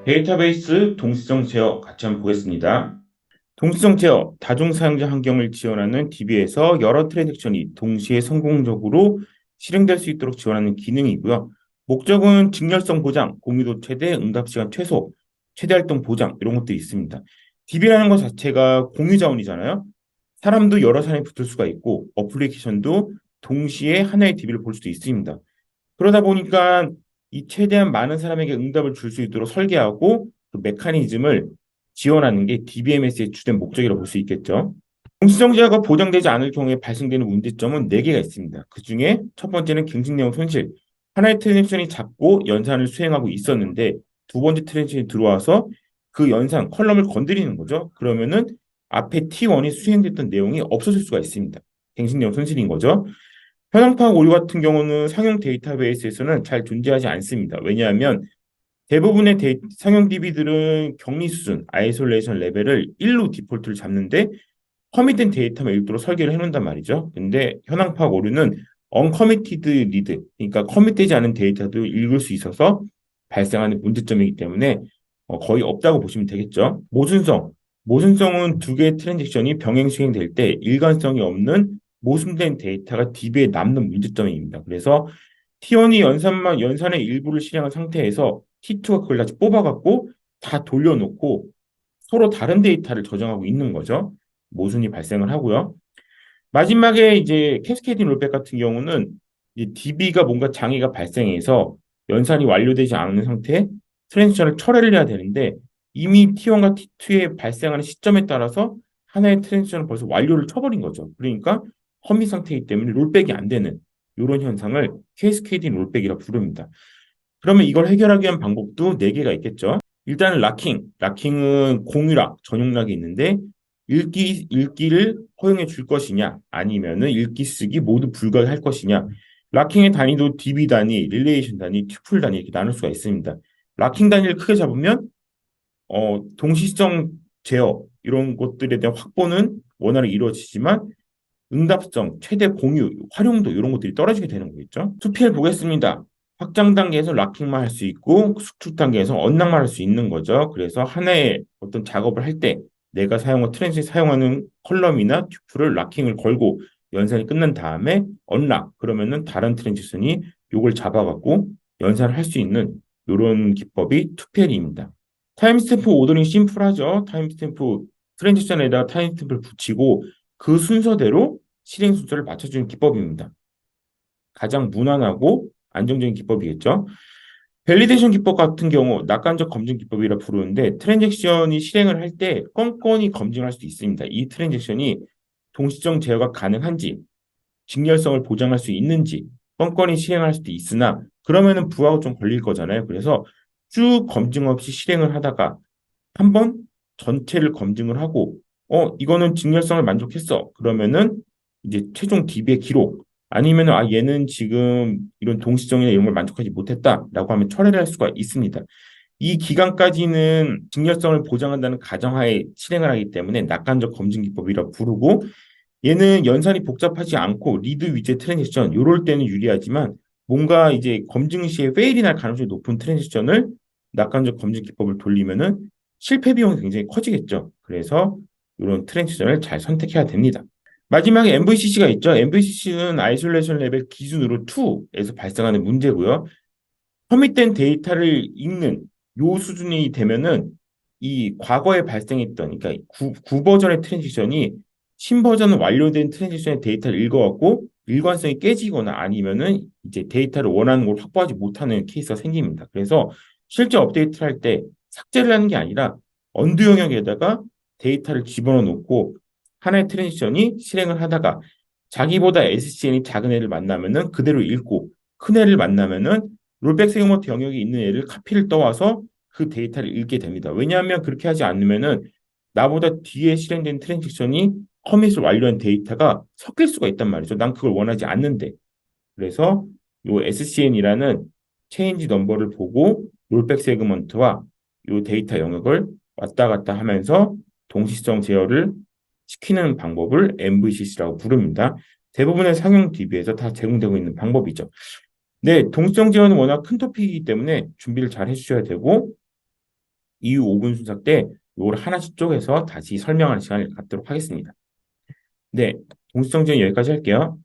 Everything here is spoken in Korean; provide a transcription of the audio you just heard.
데이터베이스 동시성 제어 같이 한번 보겠습니다. 동시성 제어, 다중 사용자 환경을 지원하는 DB에서 여러 트랜잭션이 동시에 성공적으로 실행될 수 있도록 지원하는 기능이고요. 목적은 직렬성 보장, 공유도 최대, 응답 시간 최소, 최대 활동 보장 이런 것도 있습니다. DB라는 것 자체가 공유 자원이잖아요. 사람도 여러 사람이 붙을 수가 있고 어플리케이션도 동시에 하나의 DB를 볼 수도 있습니다. 그러다 보니까 이 최대한 많은 사람에게 응답을 줄 수 있도록 설계하고 그 메커니즘을 지원하는 게 DBMS의 주된 목적이라고 볼 수 있겠죠. 공시정지가 보장되지 않을 경우에 발생되는 문제점은 4개가 있습니다. 그중에 첫 번째는 갱신 내용 손실. 하나의 트랜잭션이 잡고 연산을 수행하고 있었는데 두 번째 트랜잭션이 들어와서 그 연산 컬럼을 건드리는 거죠. 그러면은 앞에 T1이 수행됐던 내용이 없어질 수가 있습니다. 갱신 내용 손실인 거죠. 현황 파악 오류 같은 경우는 상용 데이터베이스에서는 잘 존재하지 않습니다. 왜냐하면 대부분의 상용 DB들은 격리 수준, 아이솔레이션 레벨을 1로 디폴트를 잡는데 커밋된 데이터만 읽도록 설계를 해놓는단 말이죠. 근데 현황 파악 오류는 언커미티드 리드, 그러니까 커밋되지 않은 데이터도 읽을 수 있어서 발생하는 문제점이기 때문에 거의 없다고 보시면 되겠죠. 모순성은 두 개의 트랜잭션이 병행 수행될 때 일관성이 없는 모순된 데이터가 DB에 남는 문제점입니다. 그래서 T1이 연산의 일부를 실행한 상태에서 T2가 그걸 다시 뽑아갖고 다 돌려놓고 서로 다른 데이터를 저장하고 있는 거죠. 모순이 발생을 하고요. 마지막에 이제 캐스케이딩 롤백 같은 경우는 이 DB가 뭔가 장애가 발생해서 연산이 완료되지 않은 상태에 트랜지션을 철회를 해야 되는데 이미 T1과 T2에 발생하는 시점에 따라서 하나의 트랜지션을 벌써 완료를 쳐버린 거죠. 그러니까 허미 상태이기 때문에 롤백이 안 되는 이런 현상을 캐스케이딩 롤백이라 부릅니다. 그러면 이걸 해결하기 위한 방법도 네 개가 있겠죠. 일단은 락킹. 락킹은 공유락, 전용락이 있는데 읽기를 허용해 줄 것이냐, 아니면은 읽기 쓰기 모두 불가할 것이냐. 락킹의 단위도 DB 단위, 릴레이션 단위, 튜플 단위 이렇게 나눌 수가 있습니다. 락킹 단위를 크게 잡으면 동시성 제어 이런 것들에 대한 확보는 원활히 이루어지지만 응답성, 최대 공유, 활용도 이런 것들이 떨어지게 되는 거겠죠. 2PL 보겠습니다. 확장 단계에서 락킹만 할 수 있고 수축 단계에서 언락만 할 수 있는 거죠. 그래서 하나의 어떤 작업을 할 때 내가 트랜sit 사용하는 컬럼이나 튜플을 락킹을 걸고 연산이 끝난 다음에 언락 그러면은 다른 트랜지션이 요걸 잡아갖고 연산을 할 수 있는 이런 기법이 2PL입니다. 타임스탬프 오더링 심플하죠. 타임스탬프 트랜지션에다가 타임스탬프를 붙이고 그 순서대로 실행 순서를 맞춰주는 기법입니다. 가장 무난하고 안정적인 기법이겠죠. 밸리데이션 기법 같은 경우 낙관적 검증 기법이라 부르는데 트랜잭션이 실행을 할 때 껌껌이 검증할 수도 있습니다. 이 트랜잭션이 동시적 제어가 가능한지, 직렬성을 보장할 수 있는지 껌껌이 실행할 수도 있으나 그러면은 부하가 좀 걸릴 거잖아요. 그래서 쭉 검증 없이 실행을 하다가 한번 전체를 검증을 하고 이거는 직렬성을 만족했어. 그러면은 이제 최종 DB의 기록 아니면은 얘는 지금 이런 동시정이나 이런 걸 만족하지 못했다라고 하면 철회를 할 수가 있습니다. 이 기간까지는 직렬성을 보장한다는 가정하에 실행을 하기 때문에 낙관적 검증 기법이라 부르고 얘는 연산이 복잡하지 않고 리드 위주의 트랜지션 요럴 때는 유리하지만 뭔가 이제 검증 시에 페일이 날 가능성이 높은 트랜지션을 낙관적 검증 기법을 돌리면은 실패 비용이 굉장히 커지겠죠. 그래서 이런 트랜지션을 잘 선택해야 됩니다. 마지막에 MVCC가 있죠. MVCC는 아이솔레이션 레벨 기준으로 2에서 발생하는 문제고요. 커밋된 데이터를 읽는 요 수준이 되면은 이 과거에 발생했던 그러니까 구버전의 트랜지션이 신버전 완료된 트랜지션의 데이터를 읽어갖고 일관성이 깨지거나 아니면은 이제 데이터를 원하는 걸 확보하지 못하는 케이스가 생깁니다. 그래서 실제 업데이트를 할 때 삭제를 하는 게 아니라 언두 영역에다가 데이터를 집어넣어 놓고 하나의 트랜지션이 실행을 하다가 자기보다 SCN이 작은 애를 만나면은 그대로 읽고 큰 애를 만나면은 롤백 세그먼트 영역이 있는 애를 카피를 떠와서 그 데이터를 읽게 됩니다. 왜냐하면 그렇게 하지 않으면은 나보다 뒤에 실행된 트랜잭션이 커밋을 완료한 데이터가 섞일 수가 있단 말이죠. 난 그걸 원하지 않는데. 그래서 요 SCN이라는 체인지 넘버를 보고 롤백 세그먼트와 요 데이터 영역을 왔다 갔다 하면서 동시성 제어를 시키는 방법을 MVCC라고 부릅니다. 대부분의 상용 DB에서 다 제공되고 있는 방법이죠. 네, 동시성 제어는 워낙 큰 토픽이기 때문에 준비를 잘 해주셔야 되고 이후 5분 순삭 때 이걸 하나씩 쪼개서 다시 설명하는 시간을 갖도록 하겠습니다. 네, 동시성 지원 여기까지 할게요.